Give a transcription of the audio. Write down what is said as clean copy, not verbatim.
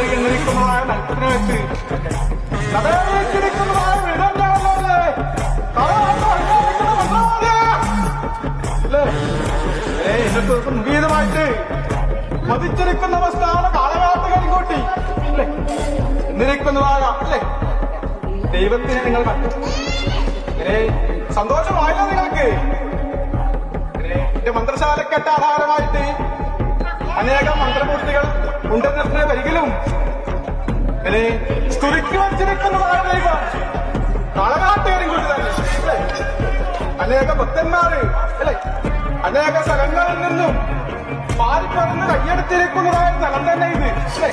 എന്നിരിക്കുന്നതായ നൽപ്പത്തിനെ വെച്ച് നടന്നിരിക്കുന്നതായ വീടല്ലേ ഇന്നത്തെ ദിവസം മുഖീതമായിട്ട് മതിച്ചിരിക്കുന്ന അവസ്ഥയാണ് കാലഘട്ട കരിങ്കോട്ടി അല്ലേ എന്നിരിക്കുന്നതായ അല്ലേ ദൈവത്തിനെ നിങ്ങൾ കണ്ടു ഇങ്ങനെ സന്തോഷമായല്ലോ നിങ്ങൾക്ക് എന്റെ മന്ത്രശാലക്കെട്ട ആധാരമായിട്ട് അനേകം മന്ത്രമൂർത്തികൾ ഉണ്ടെന്നെ വരികിലും ഇങ്ങനെ സ്തുതിക്ക് വച്ചിരിക്കുന്നതായ ദൈവം കാളകാട്ടുകാരും കൂടി തന്നെ അനേക ഭക്തന്മാര് അല്ലെ അനേക സ്ഥലങ്ങളിൽ നിന്നും മാറിപ്പറന്ന് കയ്യെടുത്തിരിക്കുന്നതായ സ്ഥലം തന്നെ ഇത് അല്ലേ